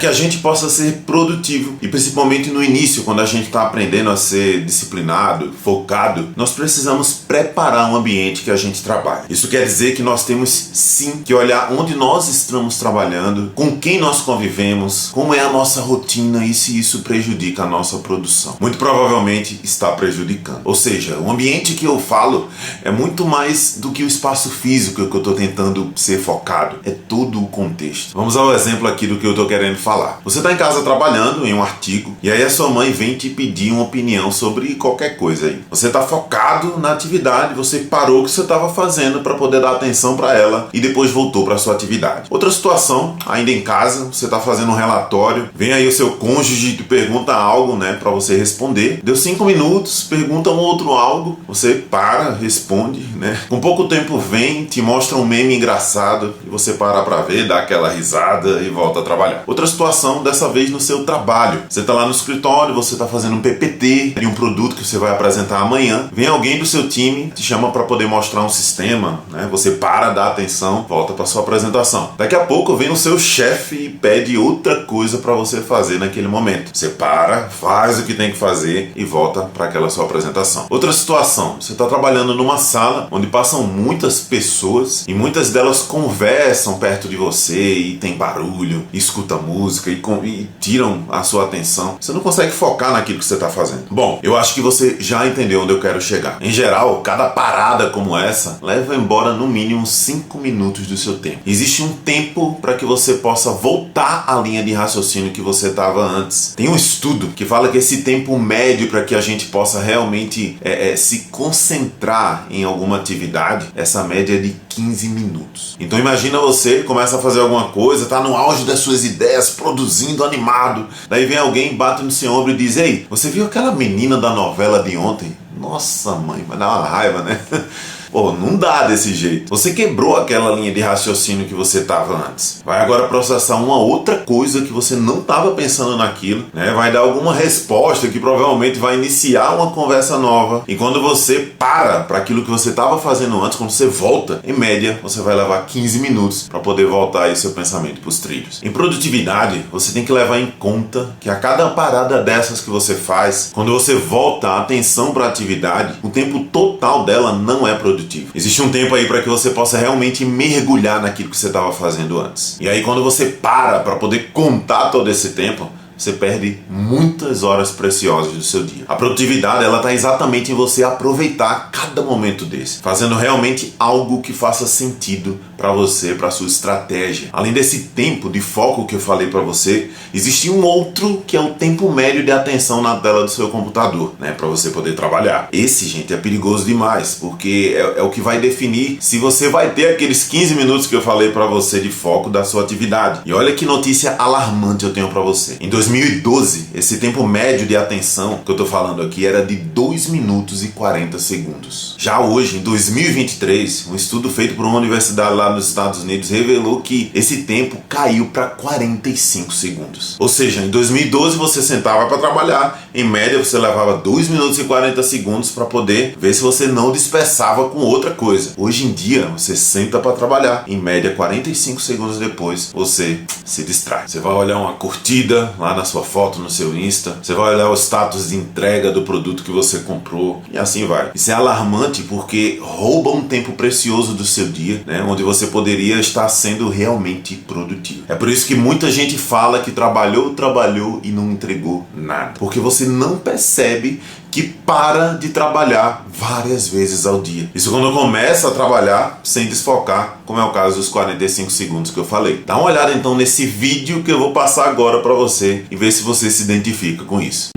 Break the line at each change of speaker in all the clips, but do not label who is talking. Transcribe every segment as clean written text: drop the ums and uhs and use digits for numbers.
que a gente possa ser produtivo e principalmente no início, quando a gente está aprendendo a ser disciplinado, focado, nós precisamos preparar um ambiente que a gente trabalha. Isso quer dizer que nós temos sim que olhar onde nós estamos trabalhando, com quem nós convivemos, como é a nossa rotina e se isso prejudica a nossa produção. Muito provavelmente está prejudicando. Ou seja, o ambiente que eu falo é muito mais do que o espaço físico que eu estou tentando ser focado. É todo o contexto. Vamos ao exemplo aqui do que eu estou querendo falar. Você está em casa trabalhando em um artigo e aí a sua mãe vem te pedir uma opinião sobre qualquer coisa aí. Você está focado na atividade, você parou o que você estava fazendo para poder dar atenção para ela e depois voltou para sua atividade. Outra situação, ainda em casa, você está fazendo um relatório, vem aí o seu cônjuge e te pergunta algo, né, para você responder. Deu 5 minutos, pergunta um outro algo, você para, responde, né? Com pouco tempo vem, te mostra um meme engraçado e você para ver, dá aquela risada e volta a trabalhar. Outra situação, dessa vez no seu trabalho. Você está lá no escritório, você está fazendo um PPT de um produto que você vai apresentar amanhã. Vem alguém do seu time, te chama para poder mostrar um sistema, né? Você para, dá atenção, volta para sua apresentação. Daqui a pouco vem o seu chefe e pede outra coisa para você fazer naquele momento. Você para, faz o que tem que fazer e volta para aquela sua apresentação. Outra situação, você está trabalhando numa sala onde passam muitas pessoas e muitas delas conversam perto de você e tem barulho, escuta música e tiram a sua atenção. Você não consegue focar naquilo que você está fazendo. Bom, eu acho que você já entendeu onde eu quero chegar. Em geral, cada parada como essa leva embora no mínimo 5 minutos do seu tempo. Existe um tempo para que você possa voltar à linha de raciocínio que você estava antes. Tem um estudo que fala que esse tempo médio para que a gente possa realmente se concentrar em alguma atividade, essa média é de 15 minutos. Então imagina você começa a fazer alguma coisa, tá no auge das suas ideias, produzindo, animado. Daí vem alguém, bate no seu ombro e diz: ei, você viu aquela menina da novela de ontem? Nossa mãe, vai dar uma raiva, né? Pô, não dá desse jeito. Você quebrou aquela linha de raciocínio que você estava antes. Vai agora processar uma outra coisa que você não estava pensando naquilo, né? Vai dar alguma resposta que provavelmente vai iniciar uma conversa nova. E quando você para aquilo que você estava fazendo antes, quando você volta, em média, você vai levar 15 minutos para poder voltar aí seu pensamento para os trilhos. Em produtividade, você tem que levar em conta que a cada parada dessas que você faz, quando você volta a atenção para a atividade, o tempo total dela não é produtivo. Existe um tempo aí para que você possa realmente mergulhar naquilo que você estava fazendo antes. E aí quando você para poder contar todo esse tempo, você perde muitas horas preciosas do seu dia. A produtividade, ela está exatamente em você aproveitar cada momento desse, fazendo realmente algo que faça sentido para você, para sua estratégia. Além desse tempo de foco que eu falei para você, existe um outro que é o tempo médio de atenção na tela do seu computador, né, para você poder trabalhar. Esse, gente, é perigoso demais, porque é o que vai definir se você vai ter aqueles 15 minutos que eu falei para você de foco da sua atividade. E olha que notícia alarmante eu tenho para você. Em 2012, esse tempo médio de atenção que eu tô falando aqui era de 2 minutos e 40 segundos. Já hoje, em 2023, um estudo feito por uma universidade lá nos Estados Unidos revelou que esse tempo caiu para 45 segundos. Ou seja, em 2012 você sentava para trabalhar, em média você levava 2 minutos e 40 segundos para poder ver se você não dispersava com outra coisa. Hoje em dia, você senta para trabalhar, em média 45 segundos depois você se distrai. Você vai olhar uma curtida lá na sua foto, no seu Insta, você vai olhar o status de entrega do produto que você comprou e assim vai. Isso é alarmante porque rouba um tempo precioso do seu dia, né, onde você poderia estar sendo realmente produtivo. É por isso que muita gente fala que trabalhou e não entregou nada, porque você não percebe que para de trabalhar várias vezes ao dia. Isso quando começa a trabalhar sem desfocar, como é o caso dos 45 segundos que eu falei. Dá uma olhada então nesse vídeo que eu vou passar agora para você e ver se você se identifica com isso.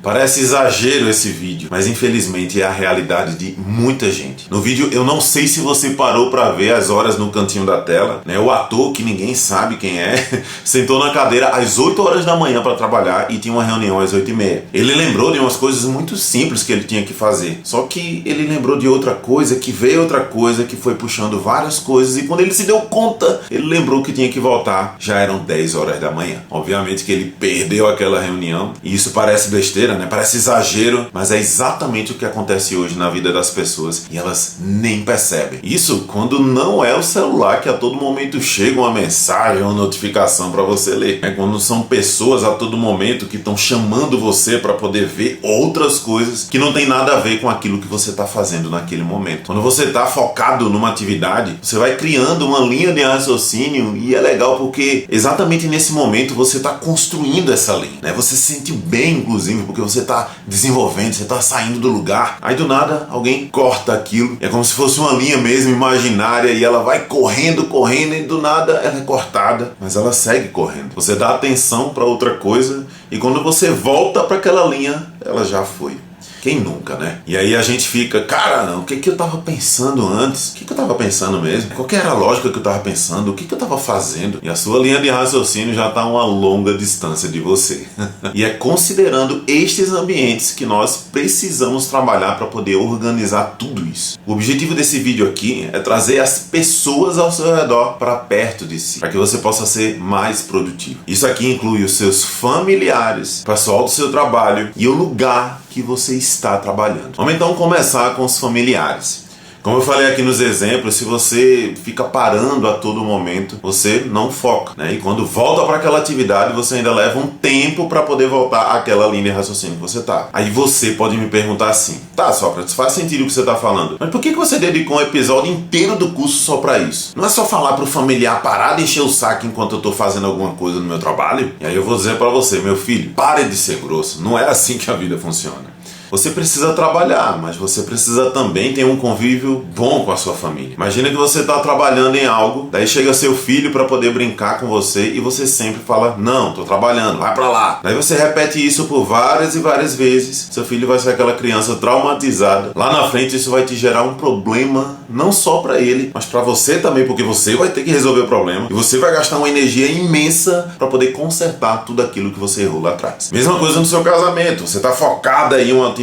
Parece exagero esse vídeo, mas infelizmente é a realidade de muita gente. No vídeo eu não sei se você parou para ver as horas no cantinho da tela, né? O ator, que ninguém sabe quem é, sentou na cadeira às 8 horas da manhã para trabalhar e tinha uma reunião às 8h30. Ele lembrou de umas coisas muito simples que ele tinha que fazer, só que ele lembrou de outra coisa, que veio outra coisa, que foi puxando várias coisas, e quando ele se deu conta, ele lembrou que tinha que voltar. Já eram 10 horas da manhã. Obviamente que ele perdeu aquela reunião, e isso parece besteira, né? Parece exagero, mas é exatamente o que acontece hoje na vida das pessoas e elas nem percebem. Isso quando não é o celular que a todo momento chega uma mensagem, uma notificação para você ler. É quando são pessoas a todo momento que estão chamando você para poder ver outras coisas que não tem nada a ver com aquilo que você está fazendo naquele momento. Quando você está focado numa atividade, você vai criando uma linha de raciocínio, e é legal porque exatamente nesse momento você está construindo essa linha, né? Você se sente bem, inclusive, porque você está desenvolvendo, você está saindo do lugar. Aí do nada alguém corta aquilo, é como se fosse uma linha mesmo imaginária, e ela vai correndo, e do nada ela é cortada, mas ela segue correndo. Você dá atenção para outra coisa, e quando você volta para aquela linha, ela já foi. Quem nunca, né? E aí a gente fica, cara, o que eu tava pensando antes? O que eu tava pensando mesmo? Qual que era a lógica que eu tava pensando? O que eu tava fazendo? E a sua linha de raciocínio já tá a uma longa distância de você. E é considerando estes ambientes que nós precisamos trabalhar para poder organizar tudo isso. O objetivo desse vídeo aqui é trazer as pessoas ao seu redor para perto de si, para que você possa ser mais produtivo. Isso aqui inclui os seus familiares, o pessoal do seu trabalho e o lugar que você está trabalhando. Vamos então começar com os familiares. Como eu falei aqui nos exemplos, se você fica parando a todo momento, você não foca, né? E quando volta para aquela atividade, você ainda leva um tempo para poder voltar àquela linha de raciocínio que você tá. Aí você pode me perguntar assim: tá, Sócrates, faz sentido o que você tá falando, mas por que você dedicou um episódio inteiro do curso só para isso? Não é só falar pro familiar parar de encher o saco enquanto eu tô fazendo alguma coisa no meu trabalho? E aí eu vou dizer para você, meu filho, pare de ser grosso. Não é assim que a vida funciona. Você precisa trabalhar, mas você precisa também ter um convívio bom com a sua família. Imagina que você está trabalhando em algo, daí chega seu filho para poder brincar com você e você sempre fala: não, estou trabalhando, vai para lá. Daí você repete isso por várias e várias vezes, seu filho vai ser aquela criança traumatizada. Lá na frente isso vai te gerar um problema, não só para ele, mas para você também, porque você vai ter que resolver o problema e você vai gastar uma energia imensa para poder consertar tudo aquilo que você errou lá atrás. Mesma coisa no seu casamento, você está focada em uma atividade,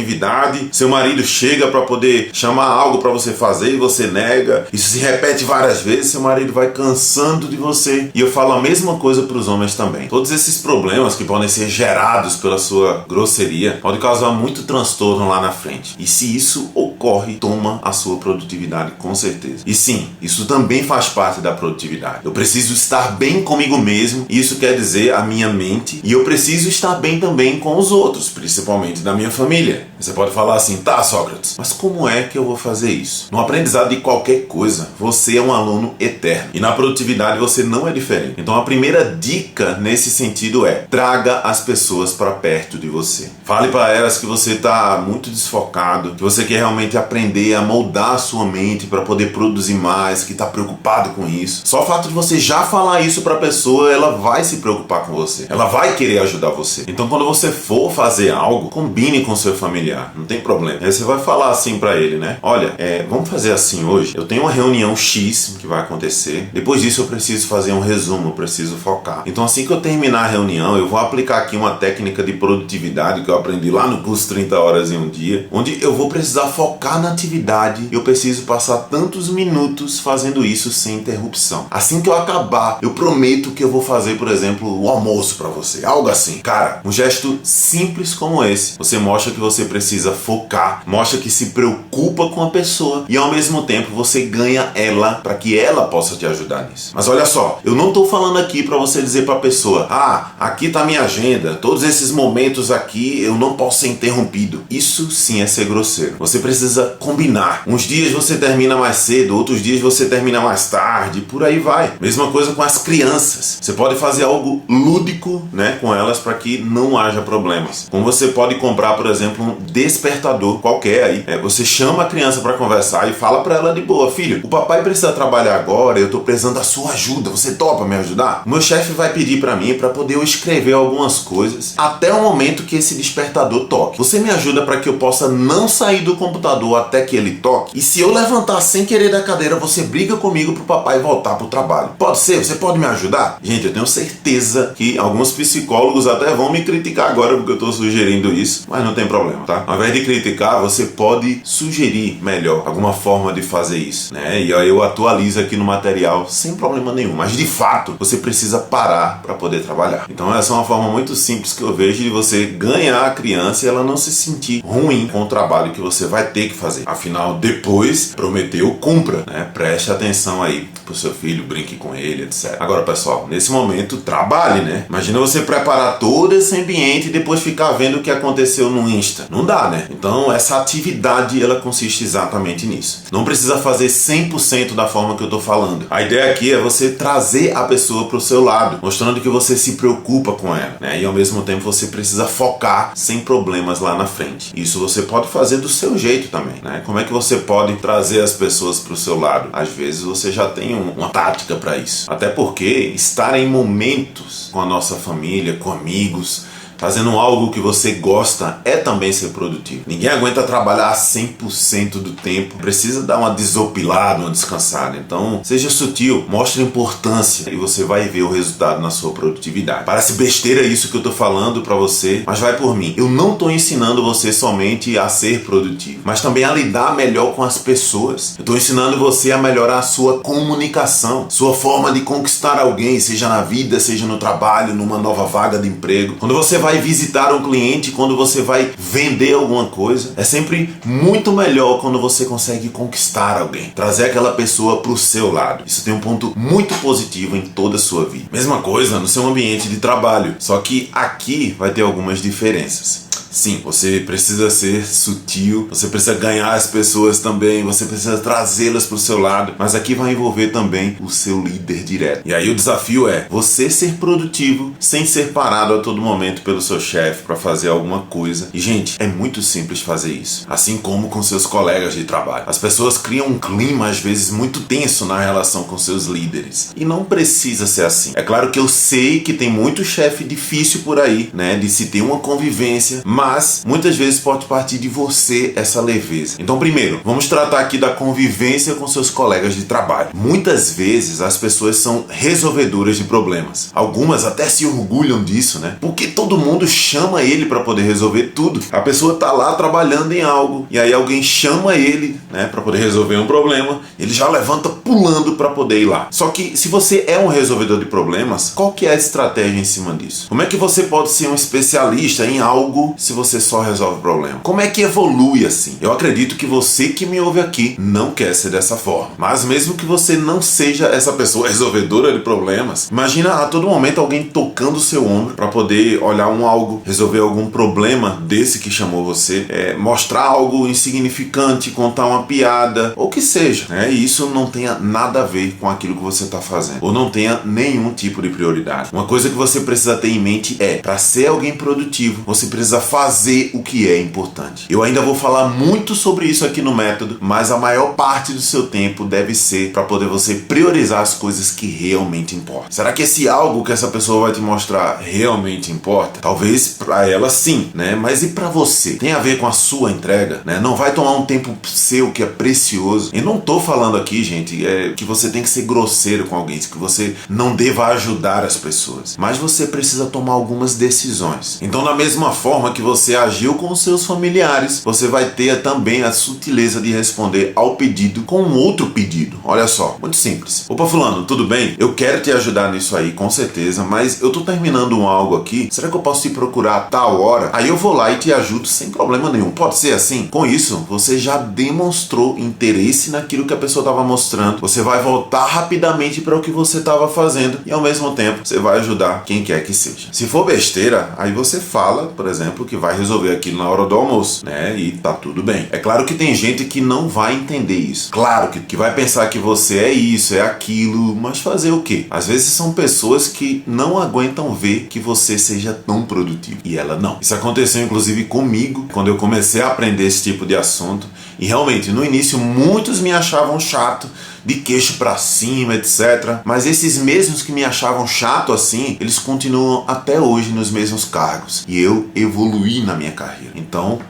seu marido chega para poder chamar algo para você fazer e você nega, isso se repete várias vezes, seu marido vai cansando de você. E eu falo a mesma coisa para os homens também. Todos esses problemas que podem ser gerados pela sua grosseria podem causar muito transtorno lá na frente. E se isso ocorre, toma a sua produtividade com certeza. E sim, isso também faz parte da produtividade. Eu preciso estar bem comigo mesmo, isso quer dizer a minha mente, e eu preciso estar bem também com os outros, principalmente da minha família. Você pode falar assim: tá, Sócrates, mas como é que eu vou fazer isso? No aprendizado de qualquer coisa, você é um aluno eterno. E na produtividade você não é diferente. Então a primeira dica nesse sentido é: traga as pessoas para perto de você. Fale para elas que você está muito desfocado, que você quer realmente aprender a moldar a sua mente para poder produzir mais, que está preocupado com isso. Só o fato de você já falar isso para a pessoa, ela vai se preocupar com você. Ela vai querer ajudar você. Então quando você for fazer algo, combine com seu familiar, não tem problema. Aí você vai falar assim pra ele, né? Olha, vamos fazer assim hoje. Eu tenho uma reunião X que vai acontecer. Depois disso eu preciso fazer um resumo, eu preciso focar. Então assim que eu terminar a reunião, eu vou aplicar aqui uma técnica de produtividade que eu aprendi lá no curso 30 horas em um dia, onde eu vou precisar focar na atividade. Eu preciso passar tantos minutos fazendo isso sem interrupção. Assim que eu acabar, eu prometo que eu vou fazer, por exemplo, o almoço pra você. Algo assim. Cara, um gesto simples como esse, você mostra que você precisa focar, mostra que se preocupa com a pessoa e ao mesmo tempo você ganha ela para que ela possa te ajudar nisso. Mas olha só, eu não tô falando aqui para você dizer para a pessoa: ah, aqui tá minha agenda, todos esses momentos aqui eu não posso ser interrompido. Isso sim é ser grosseiro. Você precisa combinar. Uns dias você termina mais cedo, outros dias você termina mais tarde, por aí vai. Mesma coisa com as crianças. Você pode fazer algo lúdico, né, com elas para que não haja problemas. Como você pode comprar, por exemplo, um despertador qualquer aí. Você chama a criança para conversar e fala para ela de boa: filho, o papai precisa trabalhar agora, eu tô precisando da sua ajuda, você topa me ajudar? O meu chefe vai pedir para mim para poder eu escrever algumas coisas até o momento que esse despertador toque. Você me ajuda para que eu possa não sair do computador até que ele toque? E se eu levantar sem querer da cadeira, você briga comigo pro papai voltar pro trabalho? Pode ser? Você pode me ajudar? Gente, eu tenho certeza que alguns psicólogos até vão me criticar agora porque eu tô sugerindo isso, mas não tem problema, tá? Ao invés de criticar, você pode sugerir melhor alguma forma de fazer isso, né? E aí eu atualizo aqui no material sem problema nenhum, mas de fato você precisa parar para poder trabalhar. Então essa é uma forma muito simples que eu vejo de você ganhar a criança e ela não se sentir ruim com o trabalho que você vai ter que fazer. Afinal, depois, prometeu, cumpra, né? Preste atenção aí pro seu filho, brinque com ele, etc. Agora, pessoal, nesse momento, trabalhe, né? Imagina você preparar todo esse ambiente e depois ficar vendo o que aconteceu no Insta. Não dá, né? Então, essa atividade, ela consiste exatamente nisso. Não precisa fazer 100% da forma que eu tô falando. A ideia aqui é você trazer a pessoa pro seu lado, mostrando que você se preocupa com ela, né? E ao mesmo tempo você precisa focar sem problemas lá na frente. Isso você pode fazer do seu jeito também, né? Como é que você pode trazer as pessoas pro seu lado? Às vezes você já tem uma tática para isso. Até porque estar em momentos com a nossa família, com amigos, fazendo algo que você gosta é também ser produtivo. Ninguém aguenta trabalhar 100% do tempo. Precisa dar uma desopilada, uma descansada. Então, seja sutil, mostre importância e você vai ver o resultado na sua produtividade. Parece besteira isso que eu tô falando pra você, mas vai por mim. Eu não tô ensinando você somente a ser produtivo, mas também a lidar melhor com as pessoas. Eu tô ensinando você a melhorar a sua comunicação, sua forma de conquistar alguém, seja na vida, seja no trabalho, numa nova vaga de emprego. Quando você vai visitar um cliente, quando você vai vender alguma coisa, é sempre muito melhor quando você consegue conquistar alguém, trazer aquela pessoa pro seu lado. Isso tem um ponto muito positivo em toda a sua vida. Mesma coisa no seu ambiente de trabalho, só que aqui vai ter algumas diferenças. Sim, você precisa ser sutil, você precisa ganhar as pessoas também, você precisa trazê-las para o seu lado, mas aqui vai envolver também o seu líder direto. E aí o desafio é você ser produtivo sem ser parado a todo momento pelo seu chefe para fazer alguma coisa. E gente, é muito simples fazer isso, assim como com seus colegas de trabalho. As pessoas criam um clima às vezes muito tenso na relação com seus líderes, e não precisa ser assim. É claro que eu sei que tem muito chefe difícil por aí, né, de se ter uma convivência, mas muitas vezes pode partir de você essa leveza. Então, primeiro, vamos tratar aqui da convivência com seus colegas de trabalho. Muitas vezes as pessoas são resolvedoras de problemas. Algumas até se orgulham disso, né? Porque todo mundo chama ele para poder resolver tudo. A pessoa tá lá trabalhando em algo e aí alguém chama ele, né, para poder resolver um problema, ele já levanta pulando para poder ir lá. Só que se você é um resolvedor de problemas, qual que é a estratégia em cima disso? Como é que você pode ser um especialista em algo se você só resolve o problema? Como é que evolui assim? Eu acredito que você que me ouve aqui não quer ser dessa forma. Mas mesmo que você não seja essa pessoa resolvedora de problemas, imagina a todo momento alguém tocando o seu ombro para poder olhar algo, resolver algum problema desse que chamou você, mostrar algo insignificante, contar uma piada, ou que seja, né? E isso não tenha nada a ver com aquilo que você está fazendo, ou não tenha nenhum tipo de prioridade. Uma coisa que você precisa ter em mente é, para ser alguém produtivo, você precisa fazer o que é importante. Eu ainda vou falar muito sobre isso aqui no método, mas a maior parte do seu tempo deve ser para poder você priorizar as coisas que realmente importam. Será que esse algo que essa pessoa vai te mostrar realmente importa? Talvez para ela sim, né? Mas e para você? Tem a ver com a sua entrega, né? Não vai tomar um tempo seu que é precioso. E não tô falando aqui, gente, que você tem que ser grosseiro com alguém, que você não deva ajudar as pessoas, mas você precisa tomar algumas decisões. Então, da mesma forma que você agiu com os seus familiares, você vai ter também a sutileza de responder ao pedido com um outro pedido. Olha só, muito simples. Opa, fulano, tudo bem? Eu quero te ajudar nisso aí, com certeza, mas eu tô terminando algo aqui. Será que eu posso te procurar a tal hora? Aí eu vou lá e te ajudo sem problema nenhum. Pode ser assim? Com isso, você já demonstrou interesse naquilo que a pessoa estava mostrando. Você vai voltar rapidamente para o que você estava fazendo e ao mesmo tempo você vai ajudar quem quer que seja. Se for besteira, aí você fala, por exemplo, que vai resolver aquilo na hora do almoço, né? E tá tudo bem. É claro que tem gente que não vai entender isso. Claro que vai pensar que você é isso, é aquilo, mas fazer o quê? Às vezes são pessoas que não aguentam ver que você seja tão produtivo. E ela não. Isso aconteceu inclusive comigo, quando eu comecei a aprender esse tipo de assunto. E realmente, no início, muitos me achavam chato, de queixo pra cima, etc. Mas esses mesmos que me achavam chato assim, eles continuam até hoje nos mesmos cargos. E eu evoluí na minha carreira. Então,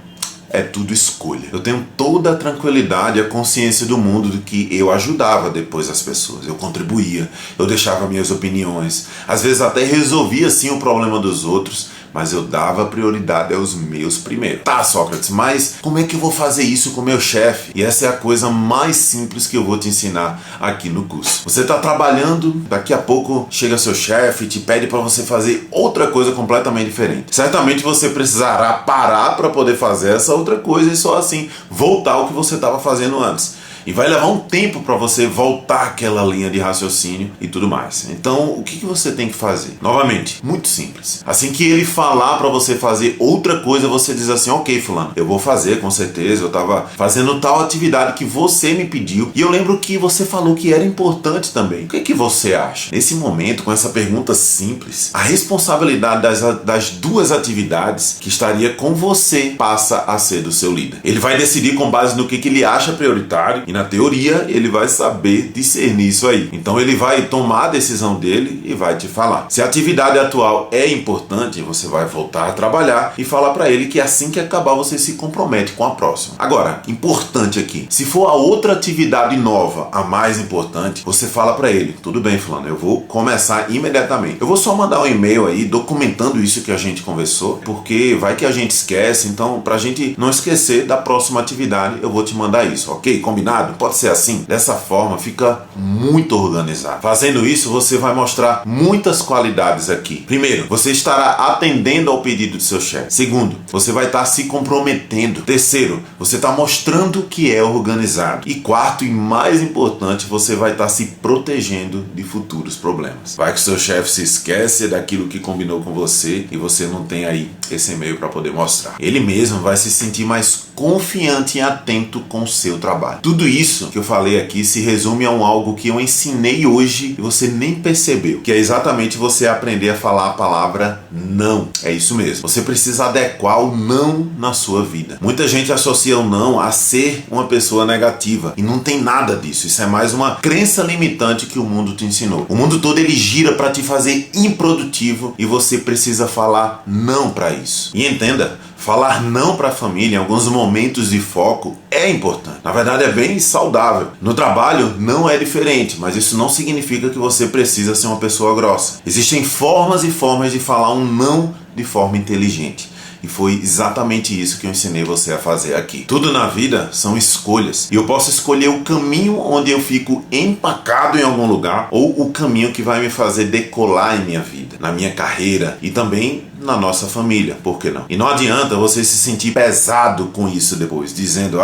é tudo escolha. Eu tenho toda a tranquilidade e a consciência do mundo de que eu ajudava depois as pessoas. Eu contribuía, eu deixava minhas opiniões. Às vezes até resolvia sim o problema dos outros, mas eu dava prioridade aos meus primeiro. Tá, Sócrates, mas como é que eu vou fazer isso com o meu chefe? E essa é a coisa mais simples que eu vou te ensinar aqui no curso. Você tá trabalhando, daqui a pouco chega seu chefe e te pede para você fazer outra coisa completamente diferente. Certamente você precisará parar para poder fazer essa outra coisa e só assim voltar ao que você estava fazendo antes. E vai levar um tempo para você voltar àquela linha de raciocínio e tudo mais. Então, o que você tem que fazer? Novamente, muito simples. Assim que ele falar para você fazer outra coisa, você diz assim: ok, fulano, eu vou fazer, com certeza. Eu estava fazendo tal atividade que você me pediu. E eu lembro que você falou que era importante também. O que você acha? Nesse momento, com essa pergunta simples, a responsabilidade das duas atividades que estaria com você passa a ser do seu líder. Ele vai decidir com base no que ele acha prioritário. E na teoria ele vai saber discernir isso aí. Então ele vai tomar a decisão dele e vai te falar. Se a atividade atual é importante, você vai voltar a trabalhar e falar para ele que assim que acabar você se compromete com a próxima. Agora, importante aqui, se for a outra atividade nova, a mais importante, você fala para ele: tudo bem, fulano, eu vou começar imediatamente. Eu vou só mandar um e-mail aí documentando isso que a gente conversou, porque vai que a gente esquece. Então, pra gente não esquecer da próxima atividade, eu vou te mandar isso, ok? Combinado? Pode ser assim? Dessa forma fica muito organizado. Fazendo isso, você vai mostrar muitas qualidades aqui. Primeiro, você estará atendendo ao pedido do seu chefe. Segundo, você vai estar se comprometendo. Terceiro, você está mostrando que é organizado. E quarto e mais importante, você vai estar se protegendo de futuros problemas. Vai que o seu chefe se esquece daquilo que combinou com você e você não tem aí esse e-mail para poder mostrar. Ele mesmo vai se sentir mais confiante e atento com o seu trabalho. Tudo isso que eu falei aqui se resume a algo que eu ensinei hoje e você nem percebeu, que é exatamente você aprender a falar a palavra não. É isso mesmo. Você precisa adequar o não na sua vida. Muita gente associa o não a ser uma pessoa negativa e não tem nada disso. Isso é mais uma crença limitante que o mundo te ensinou. O mundo todo ele gira para te fazer improdutivo e você precisa falar não para isso. E entenda, falar não para a família em alguns momentos de foco é importante. Na verdade é bem saudável. No trabalho não é diferente, mas isso não significa que você precisa ser uma pessoa grossa. Existem formas e formas de falar um não de forma inteligente. E foi exatamente isso que eu ensinei você a fazer aqui. Tudo na vida são escolhas. E eu posso escolher o caminho onde eu fico empacado em algum lugar ou o caminho que vai me fazer decolar em minha vida, na minha carreira e também na nossa família, por que não? E não adianta você se sentir pesado com isso depois, dizendo: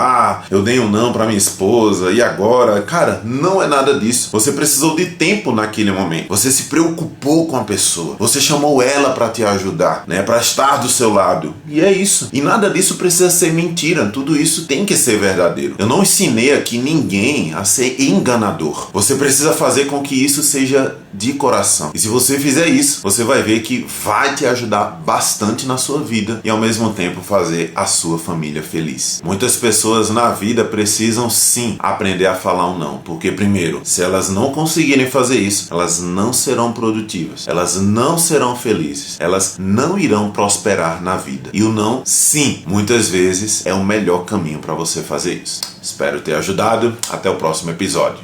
eu dei um não pra minha esposa e agora? Cara, não é nada disso. Você precisou de tempo naquele momento. Você se preocupou com a pessoa. Você chamou ela pra te ajudar, né? Pra estar do seu lado. E é isso. E nada disso precisa ser mentira. Tudo isso tem que ser verdadeiro. Eu não ensinei aqui ninguém a ser enganador. Você precisa fazer com que isso seja de coração. E se você fizer isso, você vai ver que vai te ajudar bastante na sua vida e ao mesmo tempo fazer a sua família feliz. Muitas pessoas na vida precisam sim aprender a falar um não, porque primeiro, se elas não conseguirem fazer isso, elas não serão produtivas, elas não serão felizes, elas não irão prosperar na vida. E o não, sim, muitas vezes é o melhor caminho para você fazer isso. Espero ter ajudado. Até o próximo episódio.